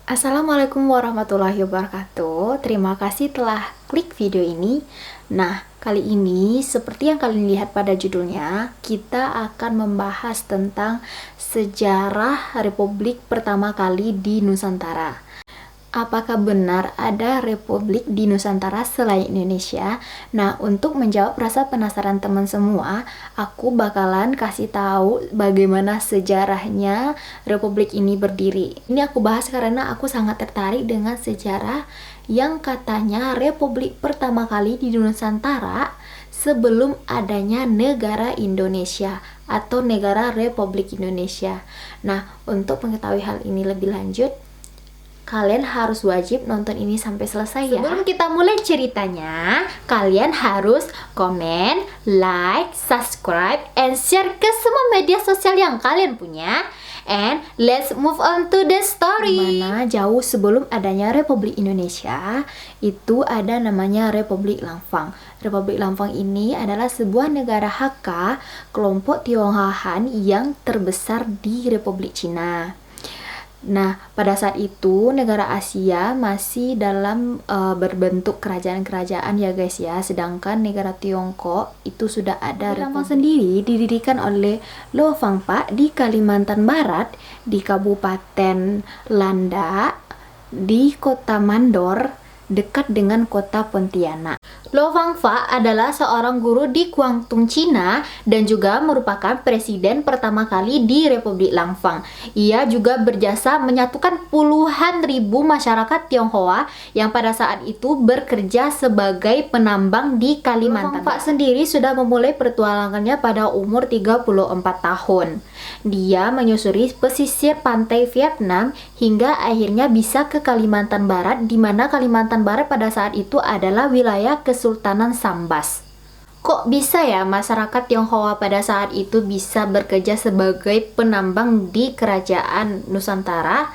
Assalamualaikum warahmatullahi wabarakatuh. Terima kasih telah klik video ini. Nah, kali ini seperti yang kalian lihat pada judulnya, kita akan membahas tentang sejarah Republik pertama kali di Nusantara. Apakah benar ada republik di Nusantara selain Indonesia? Nah, untuk menjawab rasa penasaran teman semua, aku bakalan kasih tahu bagaimana sejarahnya republik ini berdiri. Ini aku bahas karena aku sangat tertarik dengan sejarah yang katanya republik pertama kali di Nusantara sebelum adanya negara Indonesia atau negara Republik Indonesia. Nah, untuk mengetahui hal ini lebih lanjut, kalian harus wajib nonton ini sampai selesai ya. Sebelum kita mulai ceritanya, kalian harus komen, like, subscribe, and share ke semua media sosial yang kalian punya. And let's move on to the story. Dimana jauh sebelum adanya Republik Indonesia, itu ada namanya Republik Langfang. Republik Langfang ini adalah sebuah negara Hakka, kelompok Tionghoa Han yang terbesar di Republik Cina. Nah, pada saat itu negara Asia masih dalam berbentuk kerajaan-kerajaan ya guys ya. Sedangkan negara Tiongkok itu sudah ada republik sendiri, didirikan oleh Lo Fang Pak di Kalimantan Barat, di Kabupaten Landak, di kota Mandor, dekat dengan kota Pontianak. Lo Fang Fa adalah seorang guru di Guangdong, Cina, dan juga merupakan presiden pertama kali di Republik Langfang. Ia juga berjasa menyatukan puluhan ribu masyarakat Tionghoa yang pada saat itu bekerja sebagai penambang di Kalimantan. Lo Fang Fa sendiri sudah memulai petualangannya pada umur 34 tahun. Dia menyusuri pesisir pantai Vietnam hingga akhirnya bisa ke Kalimantan Barat, di mana Kalimantan Barat pada saat itu adalah wilayah Kesultanan Sambas. Kok bisa ya masyarakat Tionghoa pada saat itu bisa bekerja sebagai penambang di kerajaan Nusantara?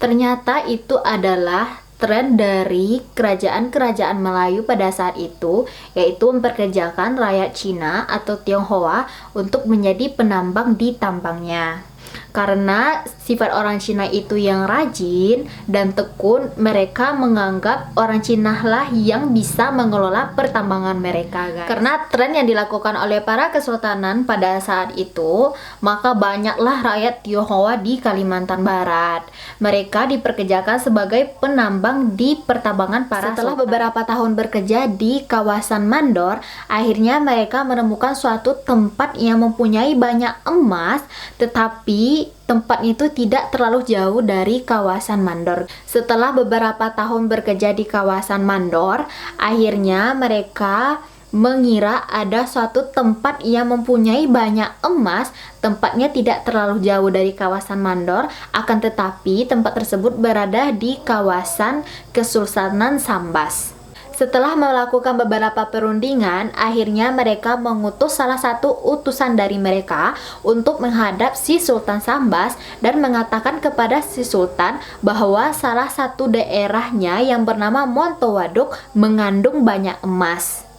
Ternyata itu adalah tren dari kerajaan-kerajaan Melayu pada saat itu, yaitu memperkerjakan rakyat Cina atau Tionghoa untuk menjadi penambang di tambangnya. Karena sifat orang Cina itu yang rajin dan tekun, mereka menganggap orang Cina lah yang bisa mengelola pertambangan mereka, guys. Karena tren yang dilakukan oleh para kesultanan pada saat itu, maka banyaklah rakyat Tionghoa di Kalimantan Barat. Mereka diperkerjakan sebagai penambang di pertambangan para Setelah sultan. Beberapa tahun bekerja di kawasan Mandor, akhirnya mereka menemukan suatu tempat yang mempunyai banyak emas, tetapi tempat itu tidak terlalu jauh dari kawasan Mandor. Setelah beberapa tahun bekerja di kawasan Mandor, akhirnya mereka mengira ada suatu tempat yang mempunyai banyak emas. Tempatnya tidak terlalu jauh dari kawasan Mandor, akan tetapi tempat tersebut berada di kawasan Kesultanan Sambas. Setelah melakukan beberapa perundingan, akhirnya mereka mengutus salah satu utusan dari mereka untuk menghadap si Sultan Sambas dan mengatakan kepada si Sultan bahwa salah satu daerahnya yang bernama Montowaduk mengandung banyak emas.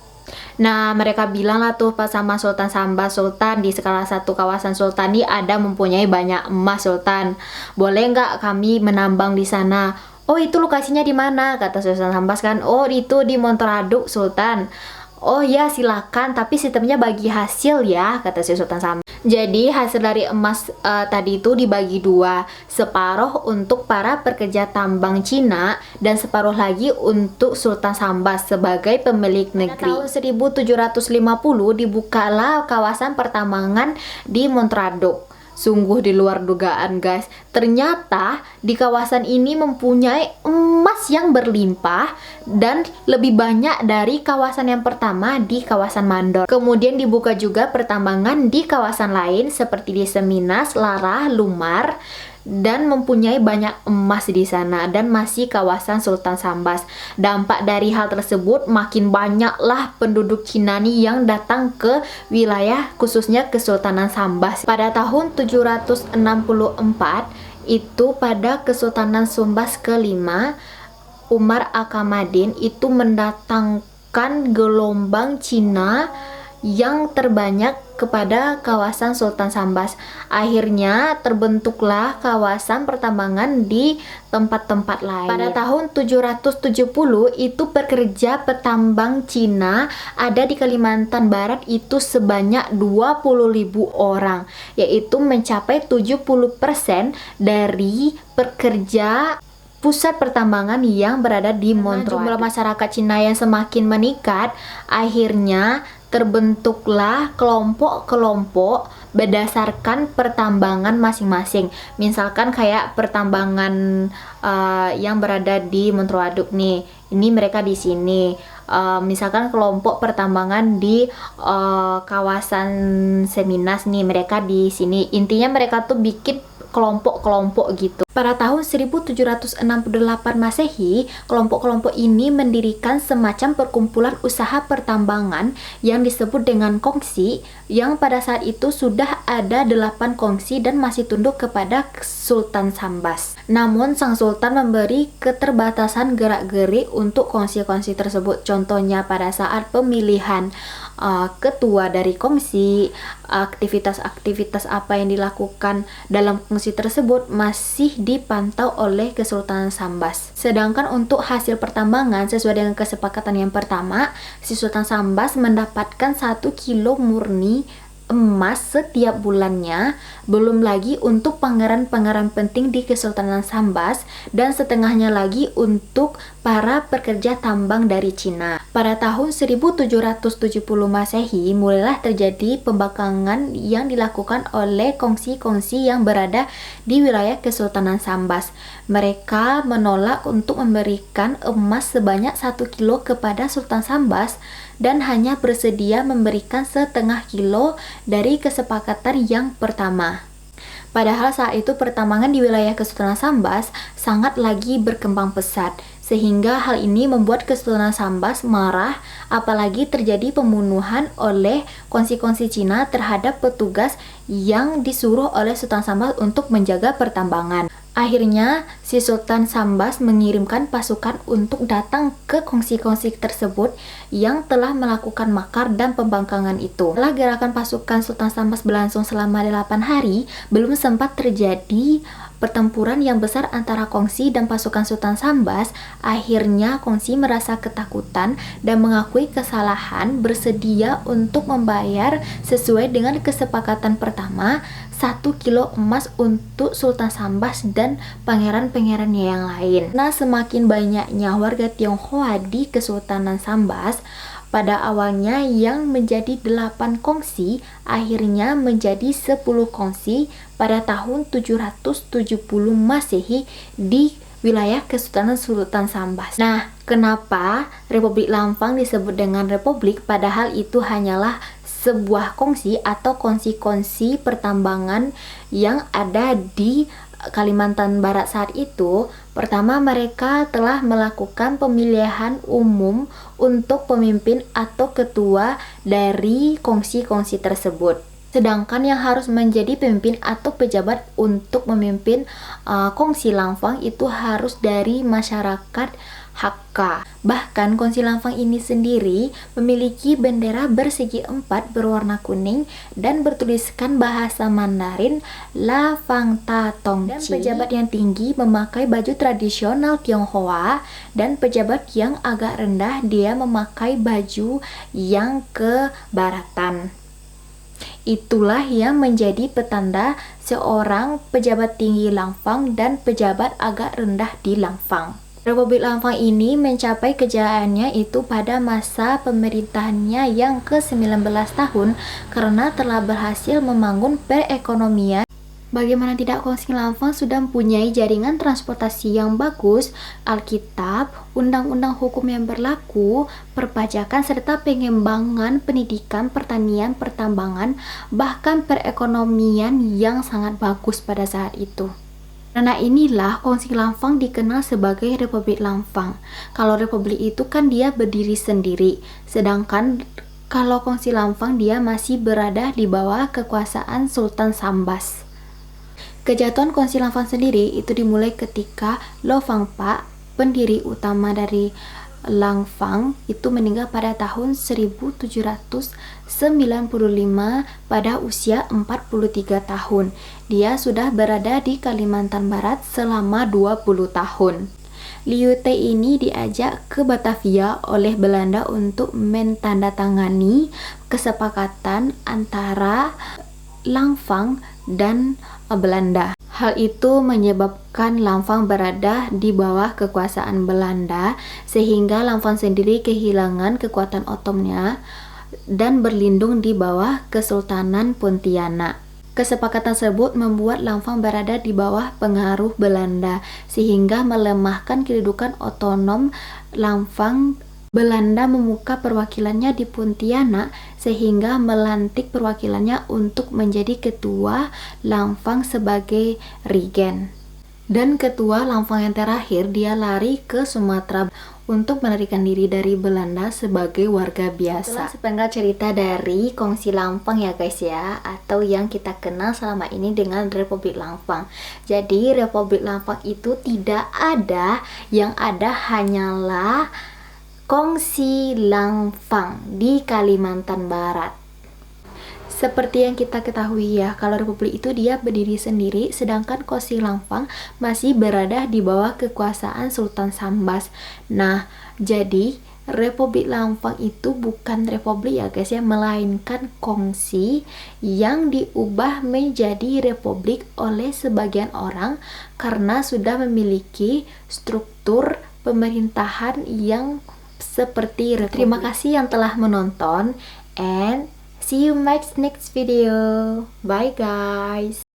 Nah, mereka bilang lah tuh pas sama Sultan Sambas, Sultan, di salah satu kawasan Sultan ini ada mempunyai banyak emas, Sultan. Boleh nggak kami menambang di sana? Oh, itu lokasinya di mana? Kata Sultan Sambas kan. Oh, itu di Montowaduk, Sultan. Oh ya, silakan, tapi sistemnya bagi hasil ya, kata si Sultan Sambas. Jadi hasil dari emas tadi itu dibagi dua, separuh untuk para pekerja tambang Cina dan separuh lagi untuk Sultan Sambas sebagai pemilik negeri. Pada tahun 1750 dibukalah kawasan pertambangan di Montowaduk. Sungguh di luar dugaan, guys. Ternyata di kawasan ini mempunyai emas yang berlimpah dan lebih banyak dari kawasan yang pertama di kawasan Mandor. Kemudian dibuka juga pertambangan di kawasan lain seperti di Seminas, Larah, Lumar, dan mempunyai banyak emas di sana, dan masih kawasan Sultan Sambas. Dampak dari hal tersebut, makin banyaklah penduduk Cina nih yang datang ke wilayah khususnya Kesultanan Sambas. Pada tahun 764 itu, pada Kesultanan Sambas kelima, Umar Akamadin itu mendatangkan gelombang Cina yang terbanyak kepada kawasan Sultan Sambas. Akhirnya terbentuklah kawasan pertambangan di tempat-tempat lain. Pada tahun 770 itu pekerja petambang Cina ada di Kalimantan Barat itu sebanyak 20.000 orang, yaitu mencapai 70% dari pekerja pusat pertambangan yang berada di Montreux. Jumlah masyarakat Cina yang semakin meningkat, akhirnya terbentuklah kelompok-kelompok berdasarkan pertambangan masing-masing. Misalkan kayak pertambangan yang berada di Montreux nih, ini mereka di sini. Misalkan kelompok pertambangan di kawasan Seminas nih, mereka di sini. Intinya mereka tuh bikin kelompok-kelompok gitu. Pada tahun 1768 Masehi, kelompok-kelompok ini mendirikan semacam perkumpulan usaha pertambangan yang disebut dengan kongsi, yang pada saat itu sudah ada 8 kongsi dan masih tunduk kepada Sultan Sambas. Namun sang sultan memberi keterbatasan gerak-gerik untuk kongsi-kongsi tersebut. Contohnya pada saat pemilihan ketua dari kongsi, aktivitas-aktivitas apa yang dilakukan dalam kongsi tersebut masih dipantau oleh Kesultanan Sambas. Sedangkan untuk hasil pertambangan sesuai dengan kesepakatan yang pertama, si Sultan Sambas mendapatkan 1 kilo murni emas setiap bulannya, belum lagi untuk pangeran-pangeran penting di Kesultanan Sambas, dan setengahnya lagi untuk para pekerja tambang dari Cina. Pada tahun 1770 Masehi, mulailah terjadi pembangkangan yang dilakukan oleh kongsi-kongsi yang berada di wilayah Kesultanan Sambas. Mereka menolak untuk memberikan emas sebanyak 1 kilo kepada Sultan Sambas dan hanya bersedia memberikan setengah kilo dari kesepakatan yang pertama. Padahal saat itu pertambangan di wilayah Kesultanan Sambas sangat lagi berkembang pesat, sehingga hal ini membuat Kesultanan Sambas marah, apalagi terjadi pembunuhan oleh kongsi-kongsi Cina terhadap petugas yang disuruh oleh Sultan Sambas untuk menjaga pertambangan. Akhirnya, si Sultan Sambas mengirimkan pasukan untuk datang ke kongsi-kongsi tersebut yang telah melakukan makar dan pembangkangan itu. Setelah gerakan pasukan Sultan Sambas berlangsung selama 8 hari, belum sempat terjadi pertempuran yang besar antara kongsi dan pasukan Sultan Sambas. Akhirnya kongsi merasa ketakutan dan mengakui kesalahan, bersedia untuk membayar sesuai dengan kesepakatan pertama 1 kilo emas untuk Sultan Sambas dan pangeran-pangerannya yang lain. Nah, semakin banyaknya warga Tionghoa di Kesultanan Sambas, pada awalnya yang menjadi 8 kongsi, akhirnya menjadi 10 kongsi pada tahun 770 Masehi di wilayah Kesultanan Sultan Sambas. Nah, kenapa Republik Lampang disebut dengan republik padahal itu hanyalah sebuah kongsi atau kongsi-kongsi pertambangan yang ada di Kalimantan Barat saat itu? Pertama, mereka telah melakukan pemilihan umum untuk pemimpin atau ketua dari kongsi-kongsi tersebut. Sedangkan yang harus menjadi pemimpin atau pejabat untuk memimpin kongsi Lampang itu harus dari masyarakat Hakka. Bahkan kongsi Lampang ini sendiri memiliki bendera bersegi 4 berwarna kuning dan bertuliskan bahasa Mandarin La Fang Ta Tong Chi. Dan pejabat yang tinggi memakai baju tradisional Tionghoa, dan pejabat yang agak rendah dia memakai baju yang kebaratan. Itulah yang menjadi petanda seorang pejabat tinggi Lampang dan pejabat agak rendah di Lampang. Republik Lampang ini mencapai kejayaannya itu pada masa pemerintahannya yang ke-19 tahun karena telah berhasil membangun perekonomian. Bagaimana tidak, kongsi Lampang sudah mempunyai jaringan transportasi yang bagus, Alkitab, undang-undang hukum yang berlaku, perpajakan serta pengembangan pendidikan, pertanian, pertambangan, bahkan perekonomian yang sangat bagus pada saat itu. Karena inilah kongsi Lampang dikenal sebagai Republik Lampang. Kalau republik itu kan dia berdiri sendiri, sedangkan kalau kongsi Lampang dia masih berada di bawah kekuasaan Sultan Sambas. Kejatuhan kongsi Lampang sendiri itu dimulai ketika Lo Fang Pak, pendiri utama dari Langfang itu meninggal pada tahun 1795 pada usia 43 tahun. Dia sudah berada di Kalimantan Barat selama 20 tahun. Liu Tei ini diajak ke Batavia oleh Belanda untuk mentandatangani kesepakatan antara Langfang dan Belanda. Hal itu menyebabkan Langfang berada di bawah kekuasaan Belanda, sehingga Langfang sendiri kehilangan kekuatan otomnya dan berlindung di bawah Kesultanan Pontianak. Kesepakatan tersebut membuat Langfang berada di bawah pengaruh Belanda, sehingga melemahkan kedudukan otonom Langfang. Belanda membuka perwakilannya di Pontianak, sehingga melantik perwakilannya untuk menjadi ketua Langfang sebagai regen. Dan ketua Langfang yang terakhir, dia lari ke Sumatera untuk melarikan diri dari Belanda sebagai warga biasa. Sepenggal cerita dari Kongsi Langfang ya guys ya, atau yang kita kenal selama ini dengan Republik Langfang. Jadi Republik Langfang itu tidak ada, yang ada hanyalah Kongsi Langfang di Kalimantan Barat. Seperti yang kita ketahui ya, kalau republik itu dia berdiri sendiri, sedangkan Kongsi Langfang masih berada di bawah kekuasaan Sultan Sambas. Nah, jadi Republik Langfang itu bukan republik ya guys ya, melainkan kongsi yang diubah menjadi republik oleh sebagian orang karena sudah memiliki struktur pemerintahan yang seperti republik. Terima kasih yang telah menonton, and see you next video. Bye guys.